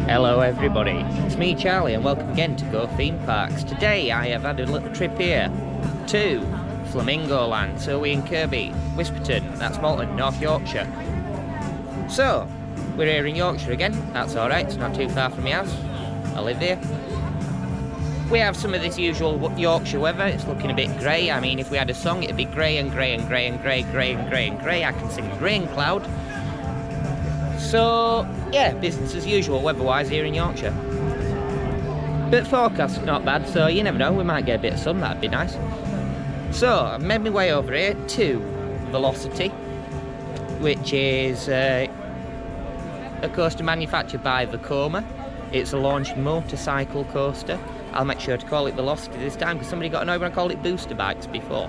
Hello everybody, it's me Charlie and welcome again to Go Theme Parks. Today I have had a little trip here to Flamingo Land, so we're in Kirby Misperton, that's Malton, North Yorkshire. So, we're here in Yorkshire again, that's alright, it's not too far from my house, I live here. We have some of this usual Yorkshire weather, it's looking a bit grey. I mean, if we had a song it'd be grey and grey and grey and grey, grey and grey and grey. I can sing rain cloud. So, yeah, business as usual weather-wise here in Yorkshire. But forecast not bad, so you never know, we might get a bit of sun, that'd be nice. So, I've made my way over here to Velocity, which is a coaster manufactured by Vekoma. It's a launched motorcycle coaster. I'll make sure to call it Velocity this time because somebody got annoyed when I called it booster bikes before.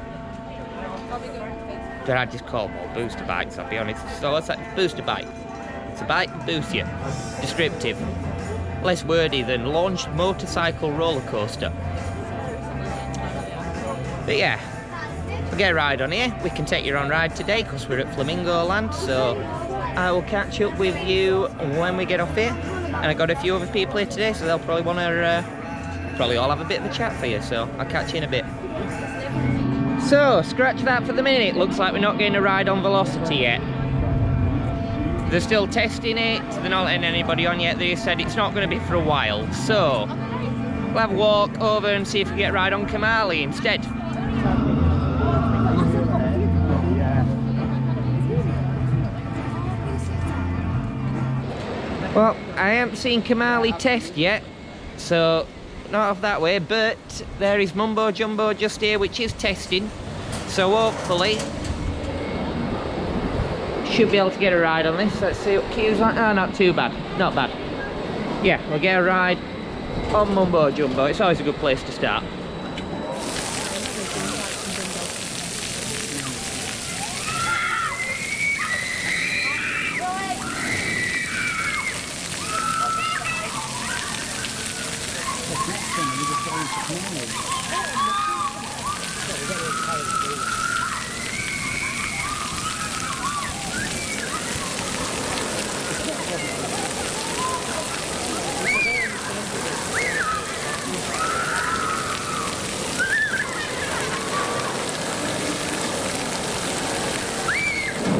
But I just call them all booster bikes, I'll be honest. So what's that? Booster bike. It's a bike that boosts you. Descriptive. Less wordy than launched motorcycle roller coaster. But yeah, we'll get a ride on here. We can take you on ride today because we're at Flamingo Land. So I will catch up with you when we get off here. And I got a few other people here today, so they'll probably want to probably all have a bit of a chat for you, so I'll catch you in a bit. So, scratch that for the minute. Looks like we're not getting a ride on Velocity yet. They're still testing it, they're not letting anybody on yet. They said it's not going to be for a while, so we'll have a walk over and see if we get a ride on Kamali instead. Well, I haven't seen Kamali test yet, so not off that way, but there is Mumbo Jumbo just here, which is testing, so hopefully should be able to get a ride on this. Let's see what queue's like. Oh, not too bad, not bad. Yeah, we'll get a ride on Mumbo Jumbo. It's always a good place to start.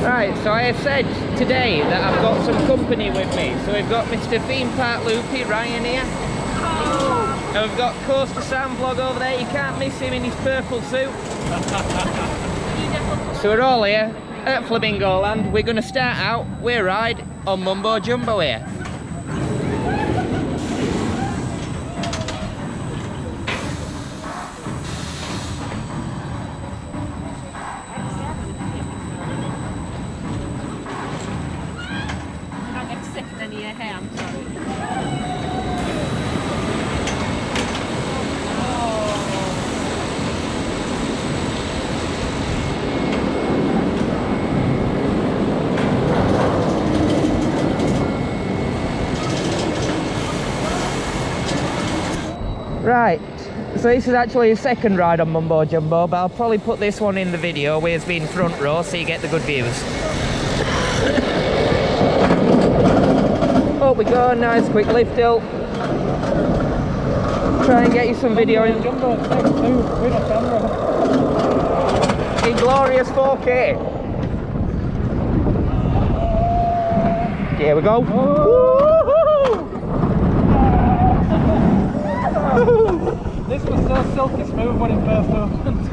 Right, so I have said today that I've got some company with me. So we've got Mr. ThemeParkLoopy, Ryan here. Oh. And we've got Coastersamblog over there, you can't miss him in his purple suit. So we're all here at Flamingo Land. We're going to start out, we're ride on Mumbo Jumbo here. Right, so this is actually a second ride on Mumbo Jumbo, but I'll probably put this one in the video where it's been front row so you get the good views. Up we go, nice quick lift hill. Try and get you some video in glorious 4K. Here we go. This was so silky smooth when it first opened.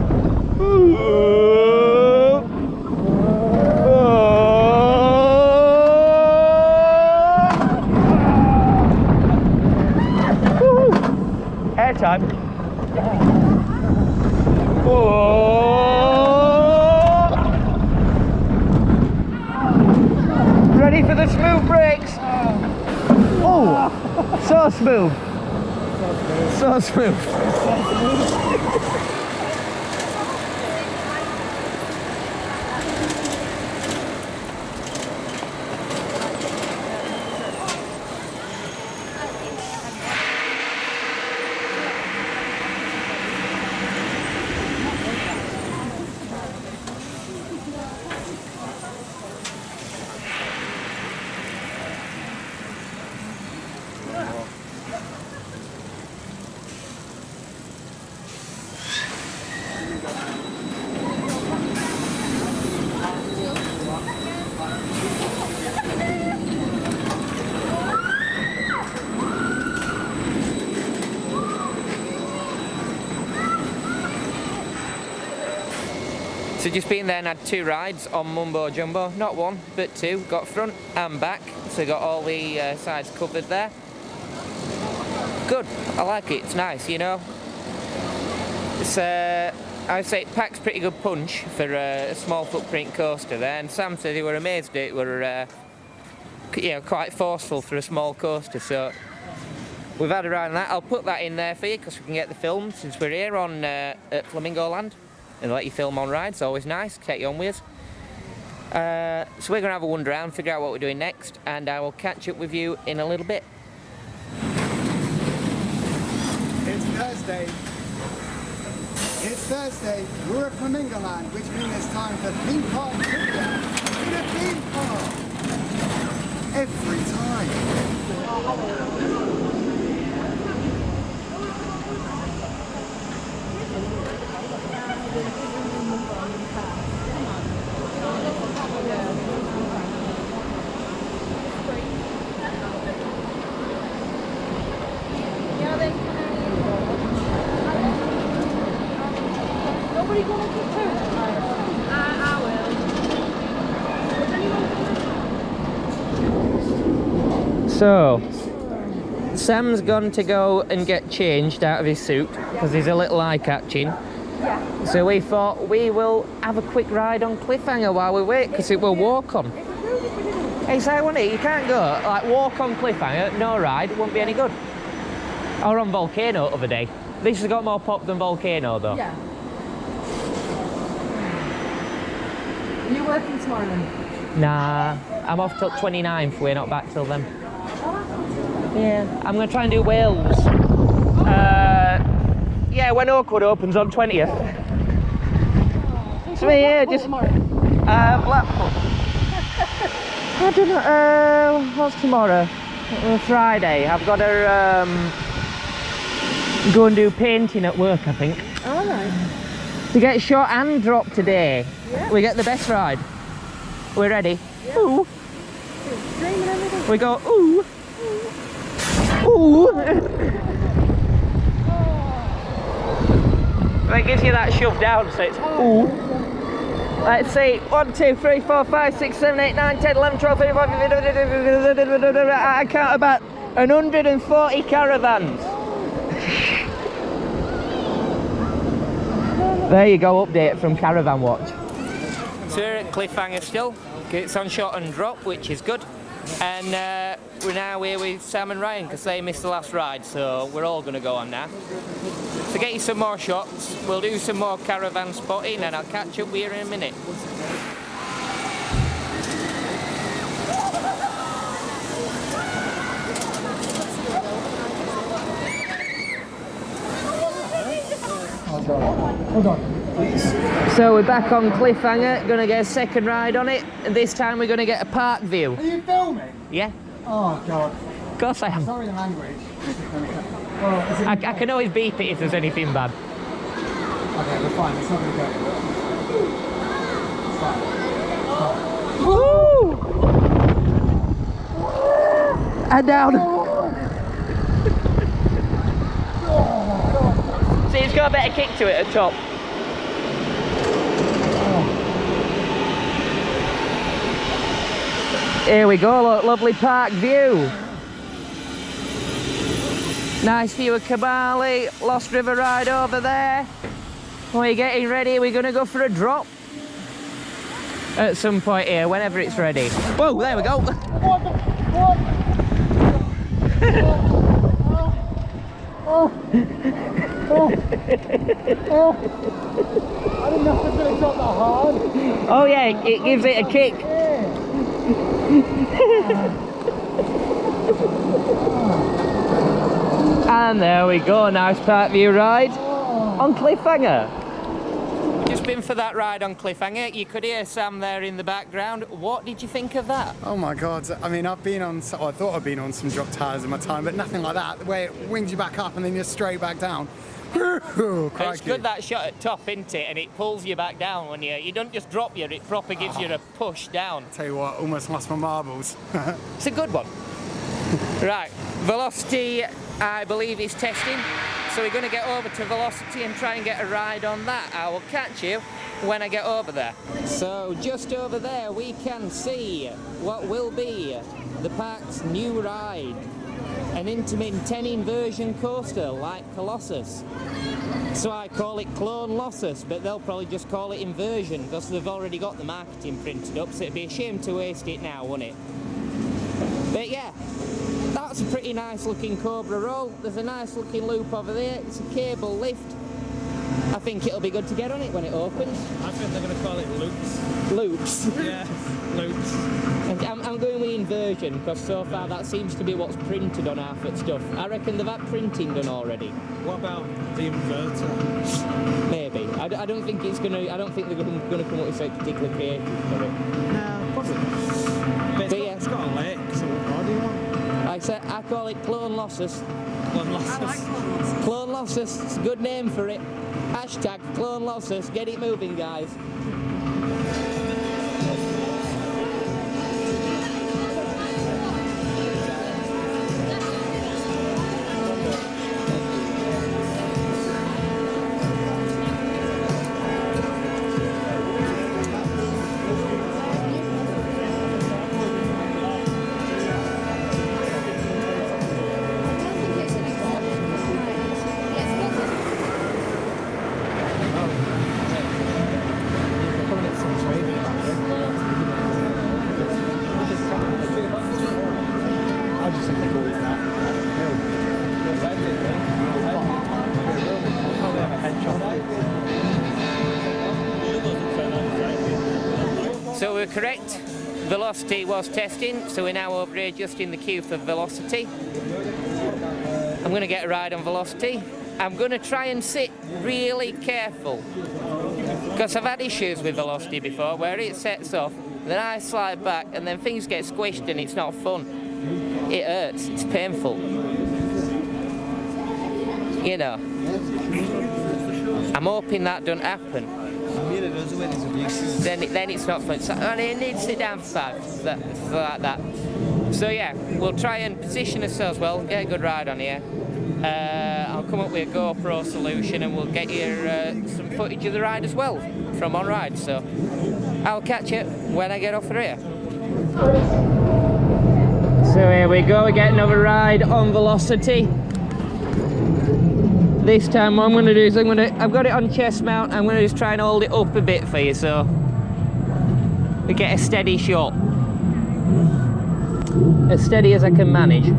Airtime. Ready for the smooth brakes? Oh, so smooth. So smooth. So just been there and had 2 rides on Mumbo Jumbo. Not 1, but 2. Got front and back. So got all the sides covered there. Good. I like it. It's nice, you know. It's I would say it packs pretty good punch for a small footprint coaster there. And Sam said they were amazed it were you know, quite forceful for a small coaster. So we've had a ride on that. I'll put that in there for you because we can get the film since we're here on at Flamingo Land. And let you film on rides, always nice, take you on with us. So we're going to have a wander around, figure out what we're doing next, and I will catch up with you in a little bit. It's Thursday. It's Thursday. We're at Flamingo Land, which means it's time for theme park trivia in a theme park. Every time. Nobody going to keep I will. So, Sam's gone to go and get changed out of his suit because he's a little eye-catching. Yeah. So we thought we will have a quick ride on Cliffhanger while we wait because it will walk on. Hey, so I you can't go, like, walk on Cliffhanger, no ride, it won't be any good. Or on Volcano the other day. This has got more pop than Volcano though. Yeah. Are you working tomorrow then? Nah, I'm off till 29th, we're not back till then. Yeah, I'm going to try and do Wales. Yeah, when Oakwood opens on 20th. So yeah, just... Blackpool. I don't know, what's tomorrow? Friday. I've got to go and do painting at work, I think. Alright. To get shot and drop today. Yeah. We get the best ride. We're ready. Yeah. Ooh. We go ooh. Ooh. That gives you that shove down, so it's ooh. Let's see, 1, 2, 3, 4, 5, 6, 7, 8, 9, 10, 11, 12, 13, 14, I count about 140 caravans. There you go, update from Caravan Watch. So we're at Cliffhanger still. It's on shot and drop, which is good. And we're now here with Sam and Ryan because they missed the last ride, so we're all going to go on now. To get you some more shots, we'll do some more caravan spotting and I'll catch up with you in a minute. Hold on. So we're back on Cliffhanger, going to get a second ride on it, and this time we're going to get a park view. Are you filming? Yeah? Oh God. Of course I am. Sorry the language. I can always beep it if there's anything bad. Okay, we're fine. It's not going to go. It's fine. Woo! And down. See, it's got a better kick to it at top. Here we go, look, lovely park view. Nice view of Kabali, Lost River ride over there. We're getting ready, we're going to go for a drop at some point here, whenever it's ready. Whoa, there we go. I didn't know it was going to drop that hard. Oh yeah, it gives it a kick. And there we go, nice park view ride on Cliffhanger. Just been for that ride on Cliffhanger. You could hear Sam there in the background. What did you think of that? Oh my God, I mean, I've been on, well, I thought I'd been on some drop tires in my time, but nothing like that. The way it wings you back up and then you're straight back down. It's good that shot at top, isn't it? And it pulls you back down when you don't just drop you, it proper gives you a push down. Tell you what, almost lost my marbles. It's a good one. Right, velocity, I believe is testing. so we're going to get over to Velocity and try and get a ride on that. I will catch you when I get over there. So just over there we can see what will be the park's new ride. An Intamin 10 inversion coaster like Colossus. So I call it Clone Lossus, but they'll probably just call it inversion because they've already got the marketing printed up, so it'd be a shame to waste it now, wouldn't it? But yeah, that's a pretty nice looking Cobra roll. There's a nice looking loop over there. It's a cable lift. I think it'll be good to get on it when it opens. I think they're going to call it loops. Loops? Yeah, loops. I'm going with inversion because so far that seems to be what's printed on half its stuff. I reckon they've had printing done already. What about the inverter? Maybe. I don't think it's gonna. I don't think they're gonna come up with something particularly creative for it. No, probably not. But it's got a lake, so what do you want? Like I said, I call it Clone Lossus. Clone Lossus. I like Clone Lossus. Clone Lossus. It's a good name for it. Hashtag Clone Lossus. Get it moving, guys. So we were correct, Velocity was testing, so we're now over here just in the queue for Velocity. I'm going to get a ride on Velocity. I'm going to try and sit really careful, because I've had issues with Velocity before where it sets off, then I slide back and then things get squished and it's not fun. It hurts, it's painful. You know, I'm hoping that doesn't happen. Then it's not fun. So I need to sit down for 5, like that. So yeah, we'll try and position ourselves well, get a good ride on here. I'll come up with a GoPro solution and we'll get you some footage of the ride as well from on ride. So I'll catch you when I get off of here. So here we go, we get another ride on Velocity. This time what I'm going to do is I've got it on chest mount, I'm going to just try and hold it up a bit for you so we get a steady shot. As steady as I can manage.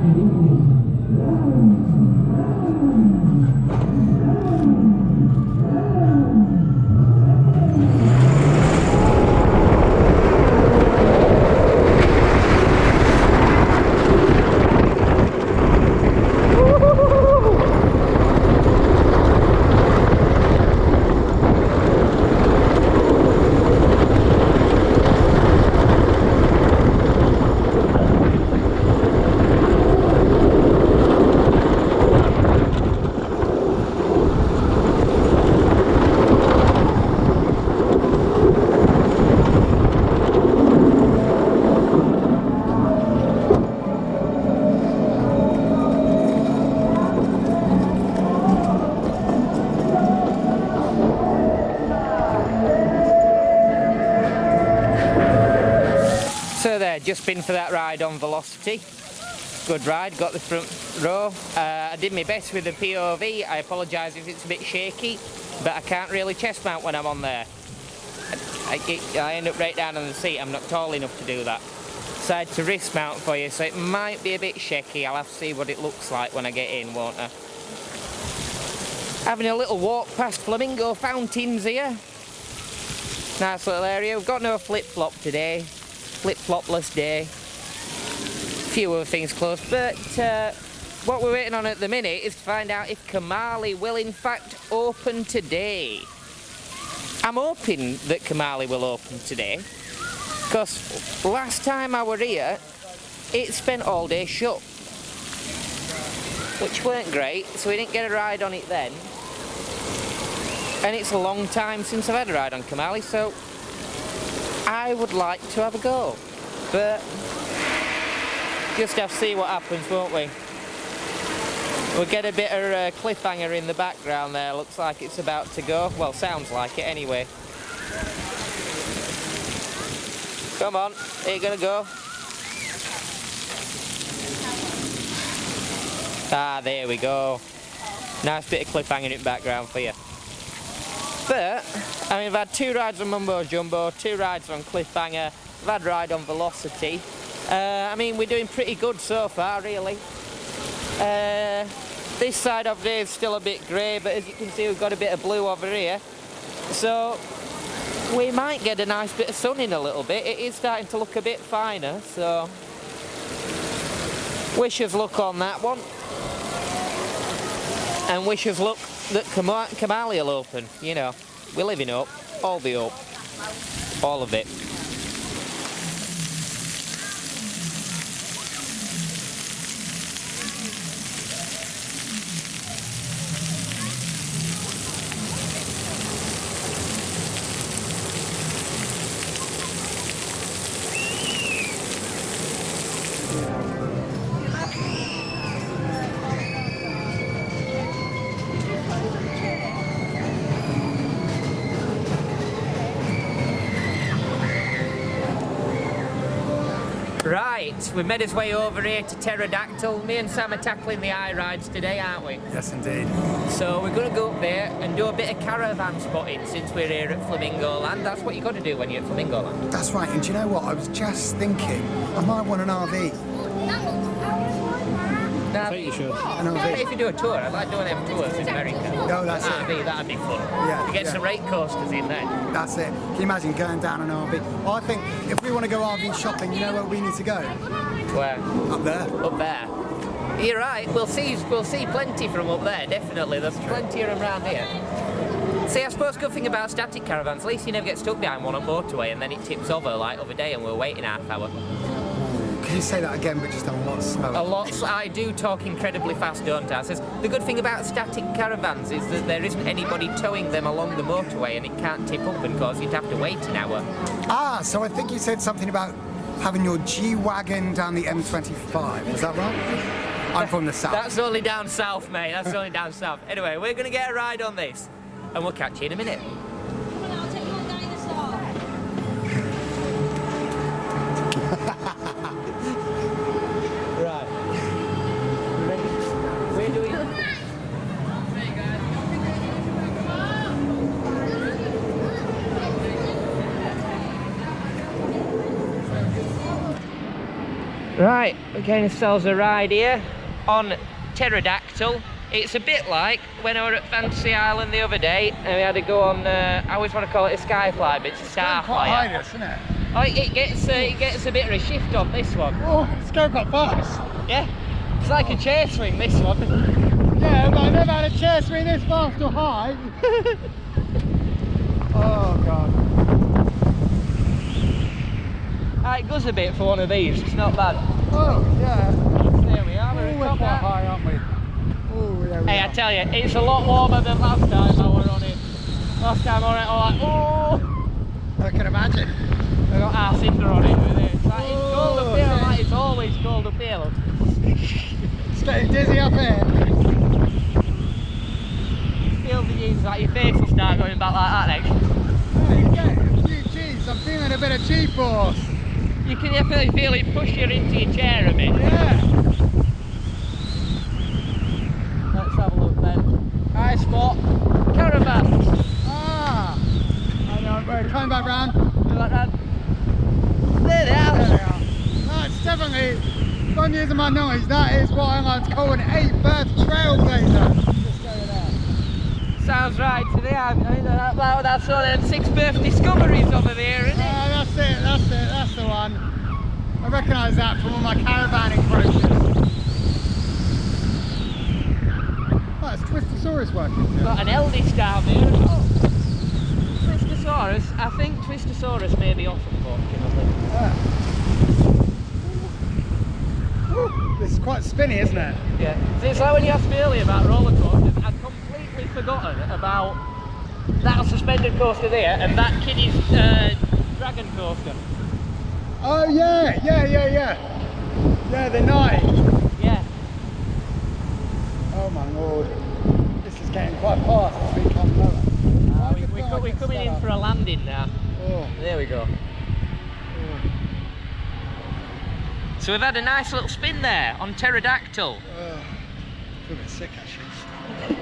So there, just been for that ride on Velocity. Good ride, got the front row. I did my best with the POV. I apologise if it's a bit shaky, but I can't really chest mount when I'm on there. I end up right down on the seat. I'm not tall enough to do that. So I had to wrist mount for you, so it might be a bit shaky. I'll have to see what it looks like when I get in, won't I? Having a little walk past Flamingo Fountains here. Nice little area. We've got no flip-flop today. Flip-flopless day. Few other things close, but what we're waiting on at the minute is to find out if Kamali will in fact open today. I'm hoping that Kamali will open today, because last time I were here, it spent all day shut, which weren't great, so we didn't get a ride on it then. And it's a long time since I've had a ride on Kamali, so I would like to have a go, but just have to see what happens, won't we? We'll get a bit of a cliffhanger in the background there. Looks like it's about to go. Well, sounds like it anyway. Come on, are you gonna go? Ah, there we go. Nice bit of cliffhanger in the background for you. But, I mean, we've had 2 rides on Mumbo Jumbo, 2 rides on Cliffhanger, we've had a ride on Velocity. I mean, we're doing pretty good so far, really. This side of there is still a bit grey, but as you can see, we've got a bit of blue over here. So, we might get a nice bit of sun in a little bit. It is starting to look a bit finer, so wish us luck on that one. And wish us luck that Kamali will open. You know, we're living up, all the up, all of it. Right, we've made our way over here to Pterodactyl. Me and Sam are tackling the eye rides today, aren't we? Yes, indeed. So we're going to go up there and do a bit of caravan spotting since we're here at Flamingo Land. That's what you've got to do when you're at Flamingo Land. That's right, and do you know what? I was just thinking, I might want an RV. I think you should. An RV. If you do a tour, I like doing them tours in America. Oh, that's it. That'd be fun. Yeah, You get yeah. some rate coasters in there. That's it. Can you imagine going down an RV? Well, I think if we want to go RV shopping, you know where we need to go? Where? Up there. Up there. You're right, we'll see plenty from up there, definitely. There's plenty of them around here. See, I suppose good thing about static caravans, at least you never get stuck behind one on motorway and then it tips over like other day and we're waiting half hour. Can you say that again, but just a lot slower? I do talk incredibly fast, don't I? Says, the good thing about static caravans is that there isn't anybody towing them along the motorway and it can't tip up and cause you'd have to wait an hour. Ah, so I think you said something about having your G-Wagon down the M25, is that right? I'm from the south. That's only down south, mate, that's only down south. Anyway, we're going to get a ride on this and we'll catch you in a minute. Come on, I'll take you on dinosaur. Right. Ready? We're doing... Right, we're getting ourselves a ride here on Pterodactyl. It's a bit like when I were at Fantasy Island the other day and we had to go on, I always want to call it a skyfly, but it's a starflyer. Quite high, this, isn't it? Oh, it gets a bit of a shift on this one. Oh, it's going quite fast. Yeah, it's like a chair swing, this one. Yeah, but I've never had a chair swing this fast or high. Oh, God. It goes a bit for one of these, it's not bad. Oh, yeah. There we are, we're We're top quite hat. high, aren't we? Oh, there we Hey, are. I tell you, it's a lot warmer than last time I were on it. Last time I were on it, I was like, oh! I can imagine. I got our cinder on it with it. It's like, it's cold up here, yeah. like it's always cold up here, look. It's getting dizzy up here. Feel the G's, like your face will start going back like that next. Yeah, you get a few G's. I'm feeling a bit of G-force. You can definitely feel it push you into your chair a bit. Yeah. Let's have a look then. High spot, caravans. Ah. I know, we're coming back round. You like that? There they There are. they are. That's definitely, from using my noise, that is what I like to call an 8-berth trailblazer. Just go there. Sounds right to me. I mean, that's all them 6-berth discoveries over there, isn't it? That's it, that's the one. I recognise that from all my caravanning brochures. Oh, it's Twistosaurus working too. Got an eldest down there as well. Twistosaurus, I think Twistosaurus may be off, unfortunately. Yeah. Woo, this is quite spinny, isn't it? Yeah. See, it's like when you asked me earlier about roller coasters, I'd completely forgotten about that suspended coaster there and that kiddie's dragon coaster. Oh yeah. Yeah, they're nice. Yeah. Oh we go. So we've had a nice little spin there on Pterodactyl. I feel a bit sick actually.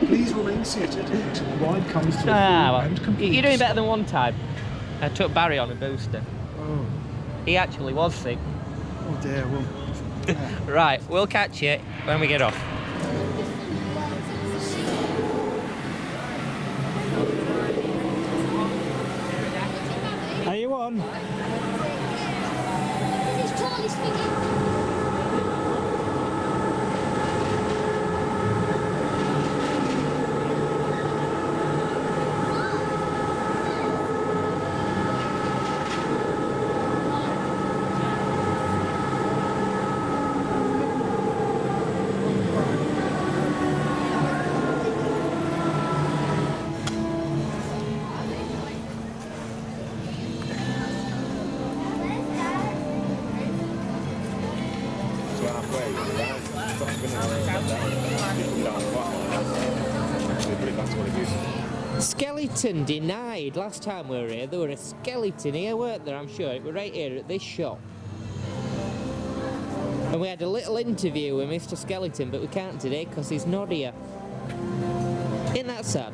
Please remain seated until the ride comes to a full and complete you're doing better stop. than one time. I took Barry on a booster. Oh. He actually was sick. Oh dear, well. Yeah. Right, we'll catch you when we get off. Are you on? This is Charlie's thingy. Skeleton denied. Last time we were here, there were a skeleton here, weren't there? I'm sure it was right here at this shop. And we had a little interview with Mr. Skeleton, but we can't today because he's not here. Isn't that sad?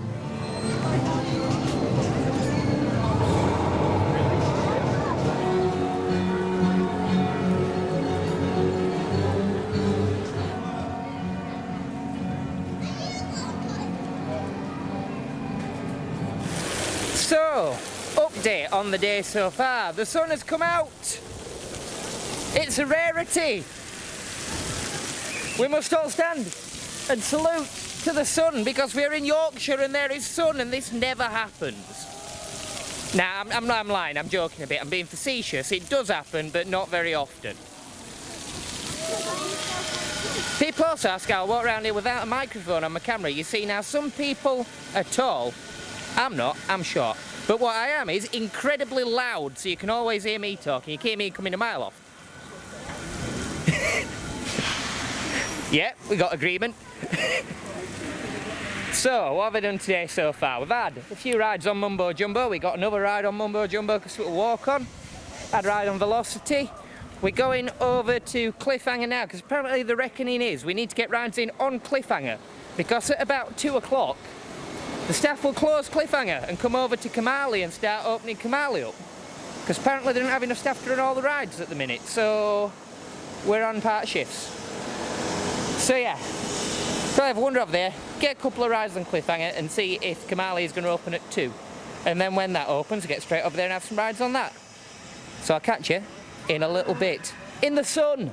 So, update on the day so far. The sun has come out. It's a rarity. We must all stand and salute to the sun because we're in Yorkshire and there is sun and this never happens. Nah, I'm lying, I'm joking a bit, I'm being facetious. It does happen, but not very often. People also ask how I walk around here without a microphone on my camera. You see, now some people are tall. I'm not, I'm short. But what I am is incredibly loud, so you can always hear me talking. You can hear me coming a mile off. Yeah, we got agreement. So, what have I done today so far? We've had a few rides on Mumbo Jumbo. We got another ride on Mumbo Jumbo because we'll walk on. Had a ride on Velocity. We're going over to Cliffhanger now because apparently the reckoning is we need to get rides in on Cliffhanger because at about 2 o'clock the staff will close Cliffhanger and come over to Kamali and start opening Kamali up because apparently they don't have enough staff to run all the rides at the minute, so we're on part shifts. So yeah, so I have a wander over there, get a couple of rides on Cliffhanger and see if Kamali is going to open at 2, and then when that opens get straight over there and have some rides on that. So I'll catch you in a little bit in the sun.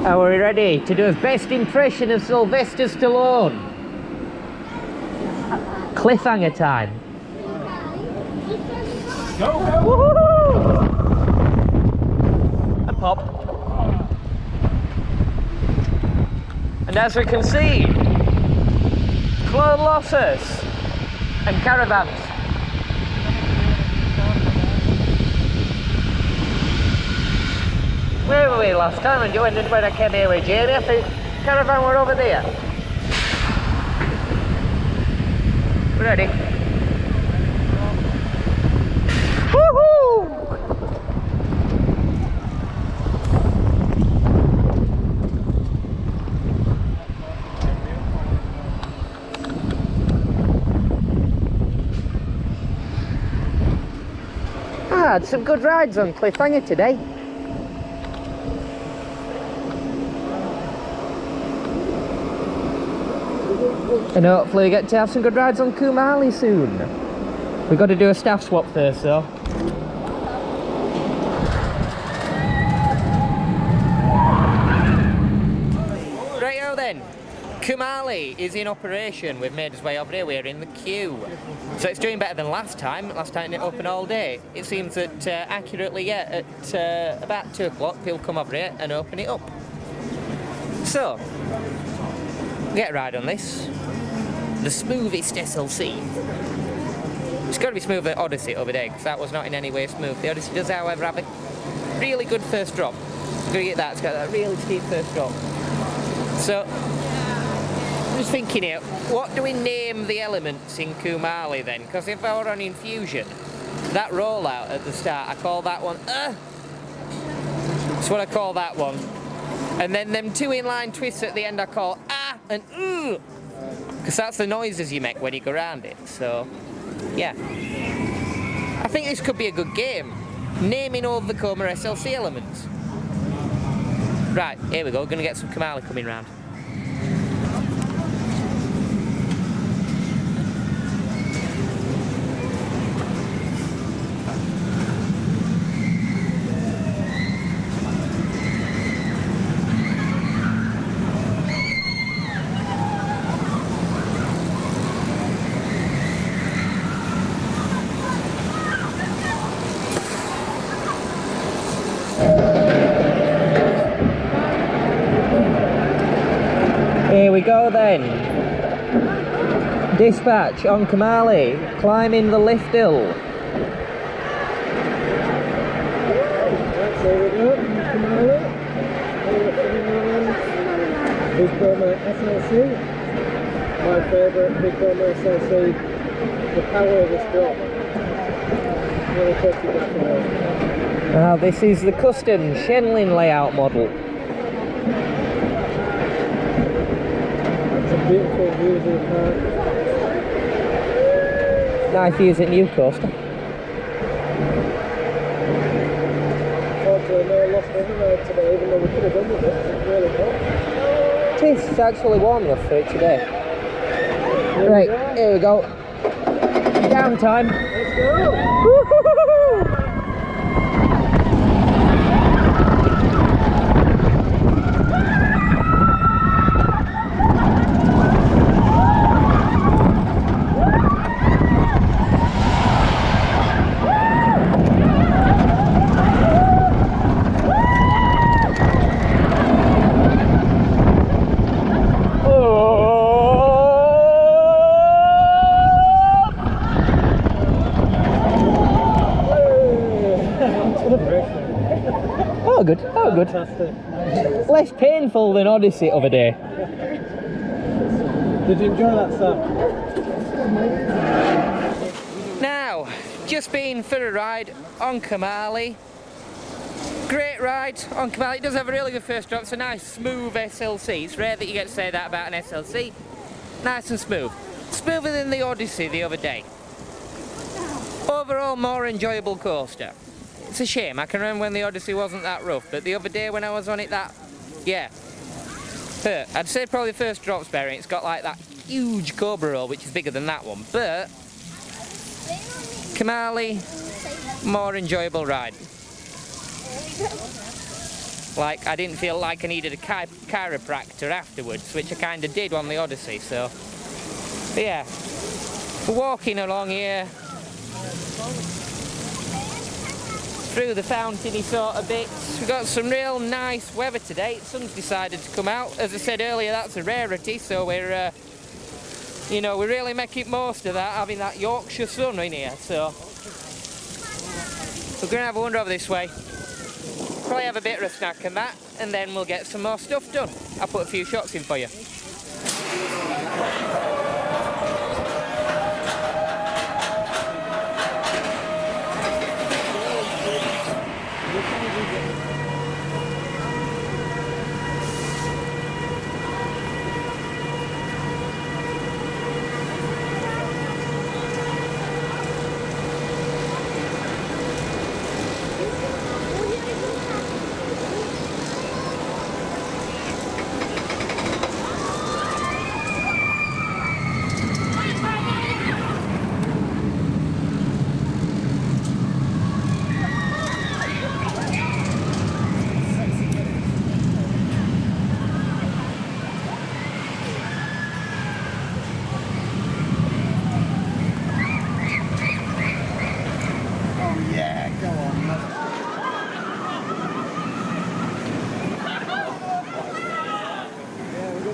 Are we ready to do a best impression of Sylvester Stallone? Cliffhanger time. Go, go! Woohoo! And pop. And as we can see, clone losses and caravans. Where were we last time when I came here with Jamie? I think caravan were over there. We're ready. Woohoo! I had some good rides on Cliffhanger today. And hopefully we get to have some good rides on Kumali soon. We've got to do a staff swap first though. then, Kumali is in operation. We've made us way over here, we're in the queue. So it's doing better than last time. Last time it opened all day. It seems that accurately, yeah, at about 2 o'clock, people come over here and open it up. So, get a ride on this. The smoothest SLC. It's got to be smoother than Odyssey over there, because that was not in any way smooth. The Odyssey does, however, have a really good first drop. You're going to get that, it's got that really steep first drop. So, I'm just thinking here, what do we name the elements in Kumali then? Because if I were on Infusion, that rollout at the start, I call that one, That's what I call that one. And then them 2 inline twists at the end I call and because that's the noises you make when you go around it. So, yeah. I think this could be a good game. Naming all the Coma SLC elements. Right, here we go. We're going to get some Kumali coming round. Here we go then. Dispatch on Kumali, climbing the lift hill. So we go, Kumali. Big Coma SLC. My favourite Big Coma SLC. The power of this drop. Really tasty different. Now this is the custom Shenlin layout model. Beautiful views of the park. Nice views at New Coaster. Unfortunately, no lost override today, even though we could have done with it. It's really hot. It is, it's actually warm enough for it today. Right, here we go. Downtime. Let's go! Woo-hoo-hoo-hoo! Oh good, oh good. Fantastic. Less painful than Odyssey other day. Did you enjoy that, Sam? Now, just been for a ride on Kumali. Great ride on Kumali. It does have a really good first drop. It's a nice smooth SLC. It's rare that you get to say that about an SLC. Nice and smooth. Smoother than the Odyssey the other day. Overall, more enjoyable coaster. It's a shame. I can remember when the Odyssey wasn't that rough, but the other day when I was on it, yeah. I'd say probably the first drop's better. It's got like that huge Cobra roll, which is bigger than that one, but Kumali, more enjoyable ride. Like, I didn't feel like I needed a chiropractor afterwards, which I kind of did on the Odyssey, so. But yeah, we're walking along here through the fountainy sort of bits. We've got some real nice weather today. Sun's decided to come out. As I said earlier, that's a rarity, so we're, you know, we really make it most of that, having that Yorkshire sun in here, so. We're going to have a wander over this way. Probably have a bit of a snack and that, and then we'll get some more stuff done. I'll put a few shots in for you.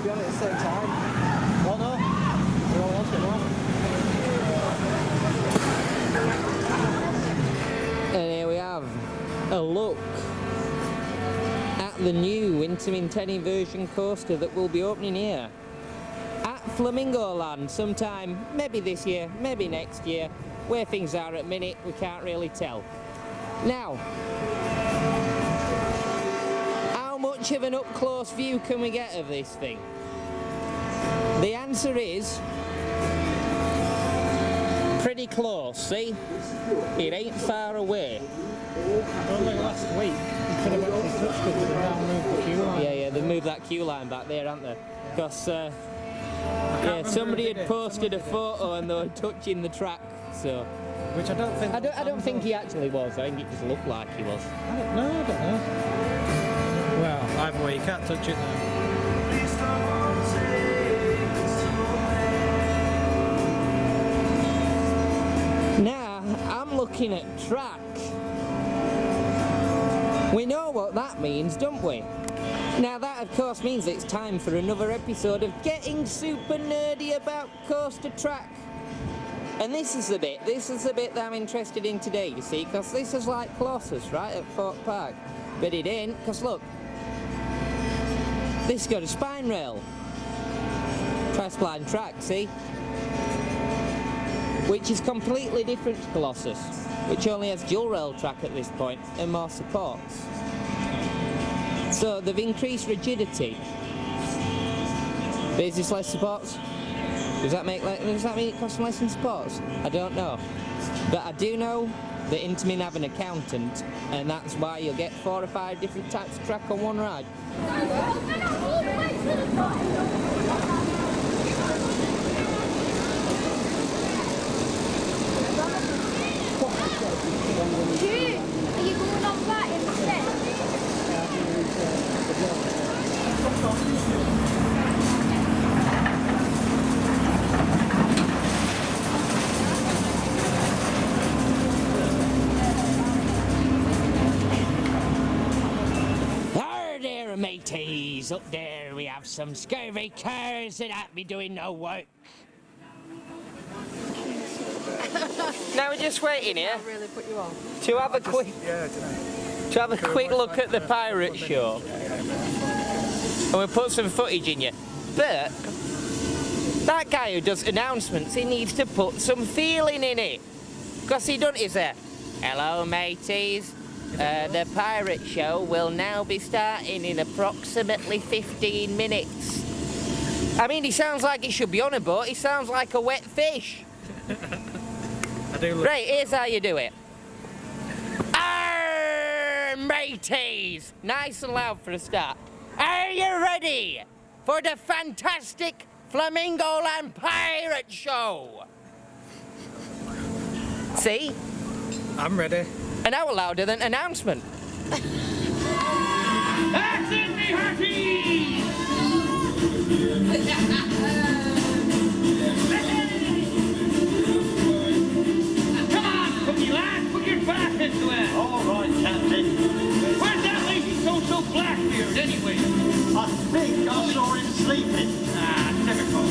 be on at the same time. Well, no. We all want it now. And here we have a look at the new Intamin inversion coaster that will be opening here at Flamingo Land sometime, maybe this year, maybe next year. Where things are at the minute, we can't really tell. Now, how much of an up-close view can we get of this thing? The answer is pretty close, see? It ain't far away. Only last week, you could have actually touched it, but they now moved the queue line. Yeah, they moved that queue line back there, haven't they? Because, yeah, somebody had posted a photo and they were touching the track, so... Which I don't think... I don't think he actually was, I think it just looked like he was. I don't know. Well, either way, you can't touch it now. Now, I'm looking at track. We know what that means, don't we? Now that of course means it's time for another episode of getting super nerdy about coaster track. And this is the bit that I'm interested in today, you see, because this is like Colossus, right, at Thorpe Park. But it ain't, because look, this has got a spine rail. Tri-spline track, see? Which is completely different to Colossus, which only has dual rail track at this point and more supports. So they've increased rigidity. But is this less supports? Does that mean it costs less in supports? I don't know. But I do know that Intamin have an accountant, and that's why you'll get 4 or 5 different types of track on one ride. Dude, are you going on that instead? There, mateys, up there we have some scurvy cars that ain't be doing no work. Now we're just waiting here That really put you on. to have a quick look at the pirate show, and we'll put some footage in you. But that guy who does announcements, he needs to put some feeling in it, because he doesn't. He say, "Hello, mateys. The pirate show will now be starting in approximately 15 minutes." I mean, he sounds like he should be on a boat. He sounds like a wet fish. I do look... Right, here's how you do it. Arr, mateys! Nice and loud for a start. Are you ready for the fantastic Flamingo Land Pirate Show? See? I'm ready. An hour louder than announcement. That's it, me hearties! Come on, Cookie lad, put your back into it. All right, Captain. Where's that lazy social Blackbeard anyway? I think I saw him sleeping. Ah, typical.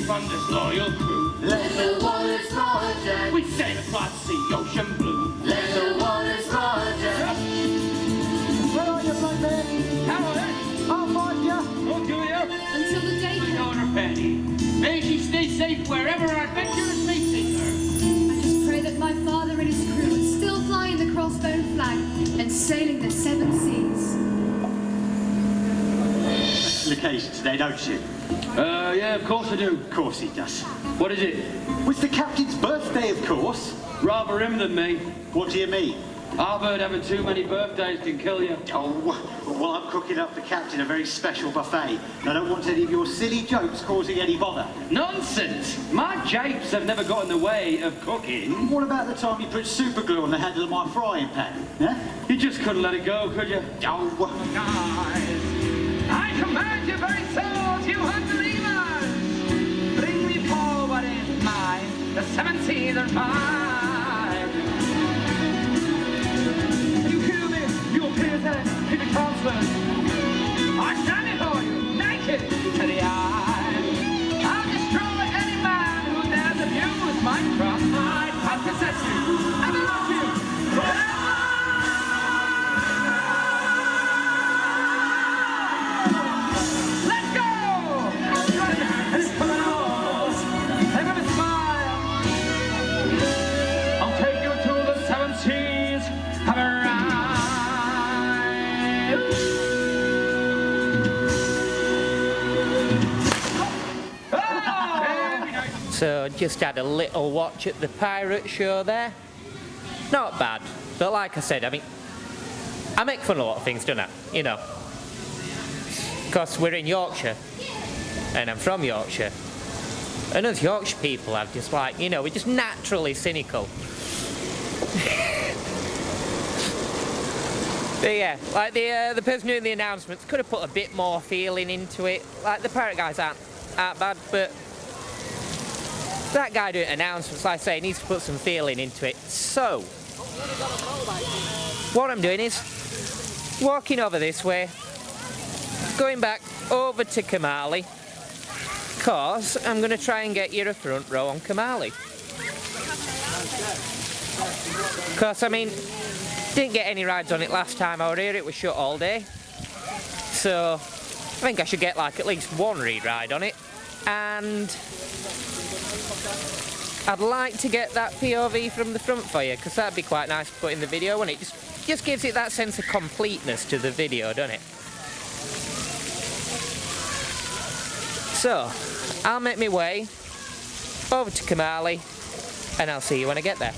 From this loyal crew, Let the waters roar, Jack. we sail across the ocean blue. Let the waters roar, Jack. Where are you, Blackbeard? How are it? I'll find you. Oh, do you? Until the day My comes. daughter Penny. May she stay safe wherever our adventures may take her. I just pray that my father and his crew are still flying the crossbow flag and sailing the 7 seas. Location today, don't you? Yeah, of course I do. Of course he does. What is it? Well, it's the captain's birthday, of course. Rather him than me. What do you mean? I've heard having too many birthdays can kill you. Oh, well, I'm cooking up for Captain a very special buffet. And I don't want any of your silly jokes causing any bother. Nonsense! My japes have never got in the way of cooking. What about the time you put super glue on the handle of my frying pan? Yeah? You just couldn't let it go, could you? Oh, I command you very souls, you unbelievers! Bring me forward in mine, the 17th and mine. To the counselors, I stand before you, naked to the eye. I'll destroy any man who dares abuse my pride. I'll possess you, I will love you forever. Let's go! Let's come on, everybody smile. I'll take you to the 7 seas. Have a ride. So just had a little watch at the pirate show there. Not bad, but like I said, I mean, I make fun of a lot of things, don't I? You know, because we're in Yorkshire, and I'm from Yorkshire, and us Yorkshire people are just like, you know, we're just naturally cynical. But yeah, like the person doing the announcements could have put a bit more feeling into it. Like the pirate guys aren't bad, but that guy doing announcements, like I say, needs to put some feeling into it. So, what I'm doing is walking over this way, going back over to Kamali, because I'm going to try and get you a front row on Kamali. Because, I mean, didn't get any rides on it last time I was here, it was shut all day. So, I think I should get like at least one ride on it. And I'd like to get that POV from the front for you, because that'd be quite nice to put in the video, and it just gives it that sense of completeness to the video, doesn't it? So, I'll make my way over to Kamali, and I'll see you when I get there.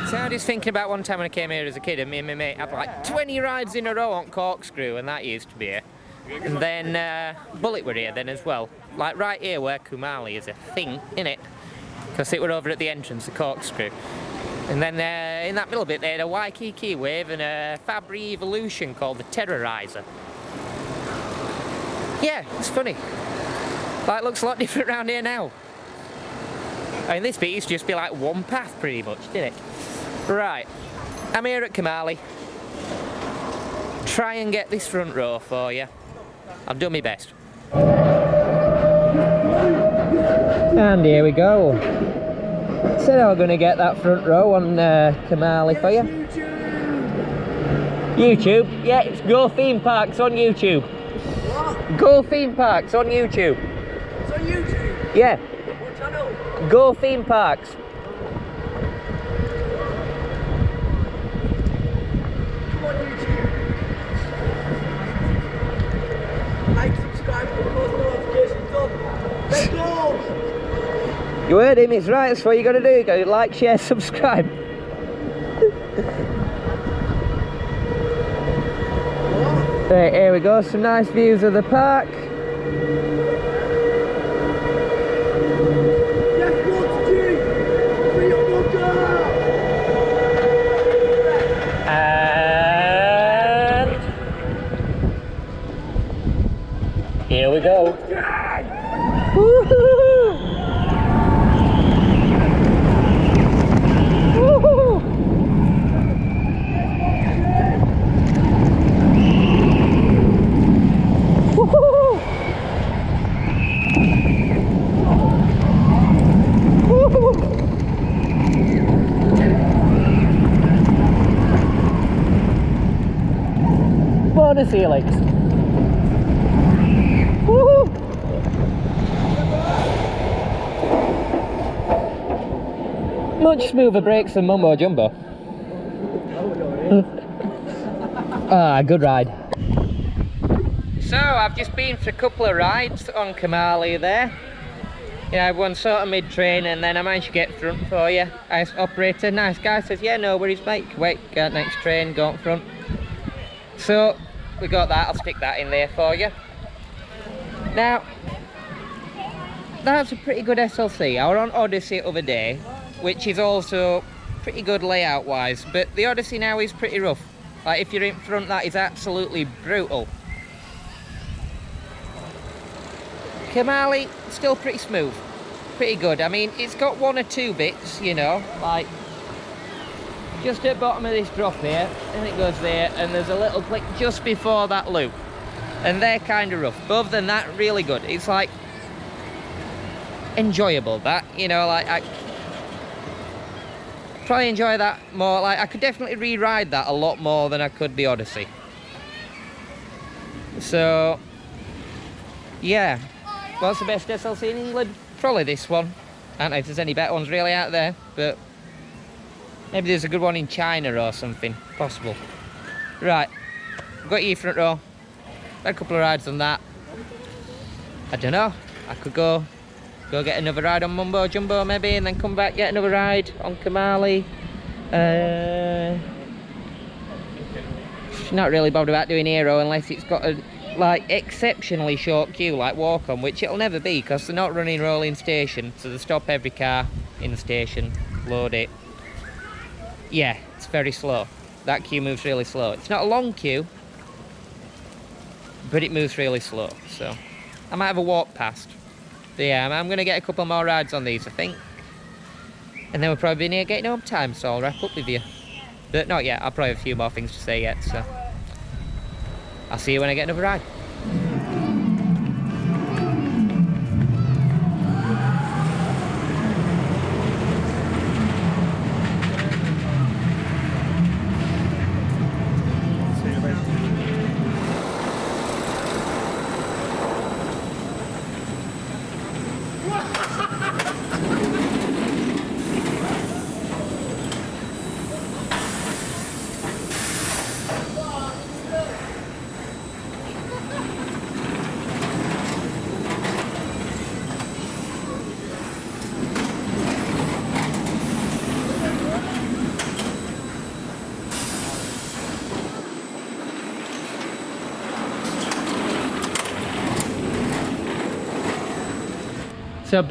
So I'm just thinking about one time when I came here as a kid, and me and my mate had like 20 rides in a row on Corkscrew, and that used to be here. And then Bullet were here then as well, like right here where Kamali is a thing, innit? Because it were over at the entrance of Corkscrew. And then in that middle bit they had a Waikiki wave and a Fabry Evolution called the Terrorizer. Yeah, it's funny. Like, looks a lot different around here now. I mean, this bit used to just be like one path pretty much, didn't it? Right, I'm here at Kamali. Try and get this front row for you. I've done my best. And here we go. Said I was going to get that front row on Kamali for you. YouTube? Yeah, it's Go Theme Parks on YouTube. What? Go Theme Parks on YouTube. It's on YouTube? Yeah. What channel? Go Theme Parks. Come on YouTube. Like, subscribe, put those notifications on. Let's go! You heard him, it's right, that's what you got to do. You got to like, share, subscribe. Right, here we go, some nice views of the park. And here we go. Woohoo! Woohoo! Bonus helix. Woohoo! Much smoother brakes than Mumbo Jumbo. Ah, good ride. So I've just been for a couple of rides on Kamali there. Yeah, I've won sort of mid-train and then I managed to get front for you. Nice operator, nice guy, says, yeah, no worries mate, wait, get next train, go up front. So, we got that, I'll stick that in there for you. Now, that's a pretty good SLC. I was on Odyssey the other day, which is also pretty good layout-wise, but the Odyssey now is pretty rough. Like, if you're in front, that is absolutely brutal. Kamali, still pretty smooth, pretty good. I mean, it's got one or two bits, you know, like just at the bottom of this drop here, and it goes there, and there's a little click just before that loop, and they're kind of rough. But other than that, really good. It's like enjoyable, that, you know, like I probably enjoy that more. Like I could definitely re-ride that a lot more than I could the Odyssey. So yeah. What's the best SLC in England? Probably this one. I don't know if there's any better ones really out there, but maybe there's a good one in China or something. Possible. Right, got you front row. Had a couple of rides on that. I don't know. I could go get another ride on Mumbo Jumbo maybe, and then come back get another ride on Kamali. Not really bothered about doing Aero unless it's got a like exceptionally short queue like walk on, which it'll never be because they're not running rolling station, so they stop every car in the station, load it. Yeah, it's very slow. That queue moves really slow. It's not a long queue, but it moves really slow, so I might have a walk past. But yeah, I'm gonna get a couple more rides on these, I think, and then we'll probably be near getting home time, so I'll wrap up with you. But not yet. I'll probably have a few more things to say yet, so I'll see you when I get another ride. So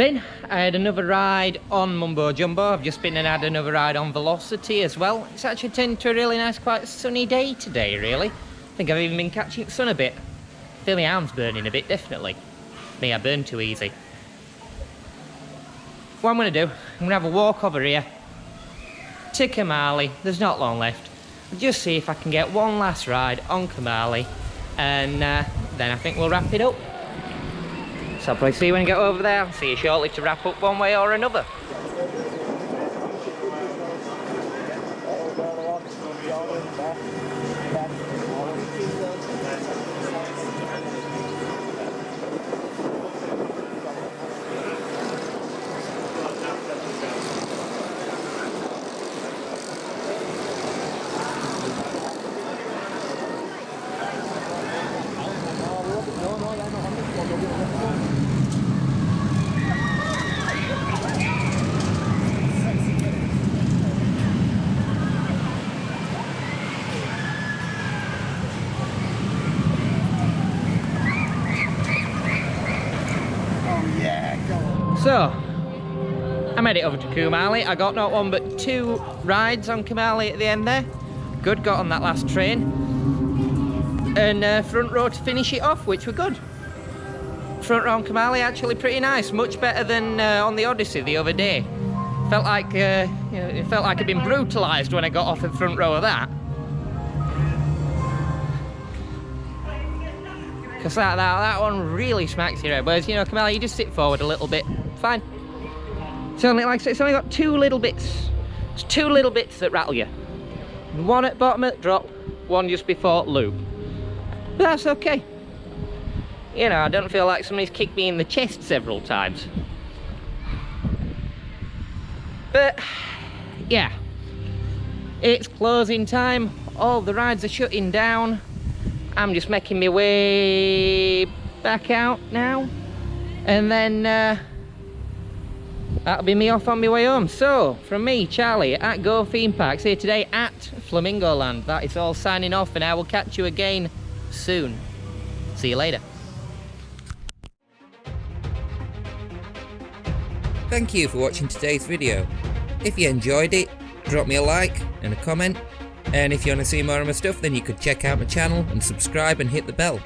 I had another ride on Mumbo Jumbo. I've just been and had another ride on Velocity as well. It's actually turned into a really nice, quite sunny day today, really. I think I've even been catching the sun a bit. I feel my arms burning a bit, definitely. Me, I burn too easy. What I'm going to do, I'm going to have a walk over here to Kamali. There's not long left. I'll just see if I can get one last ride on Kamali, and then I think we'll wrap it up. So I'll probably see you when I get over there. I'll see you shortly to wrap up one way or another. So, I made it over to Kamali. I got not one but two rides on Kamali at the end there. Good, got on that last train. And front row to finish it off, which were good. Front row on Kamali actually pretty nice, much better than on the Odyssey the other day. Felt like, you know, it felt like I'd been brutalised when I got off the front row of that. Because that one really smacks your head. Whereas, you know, Kamali, you just sit forward a little bit. Fine. It's only, like I said, it's only got two little bits. It's two little bits that rattle you. One at the bottom of the drop, one just before loop. But that's okay. You know, I don't feel like somebody's kicked me in the chest several times. But, yeah. It's closing time. All the rides are shutting down. I'm just making my way back out now. And then that'll be me off on my way home. So, from me, Charlie, at Go Theme Parks, here today at Flamingo Land. That is all signing off, and I will catch you again soon. See you later. Thank you for watching today's video. If you enjoyed it, drop me a like and a comment. And if you want to see more of my stuff, then you could check out my channel and subscribe and hit the bell.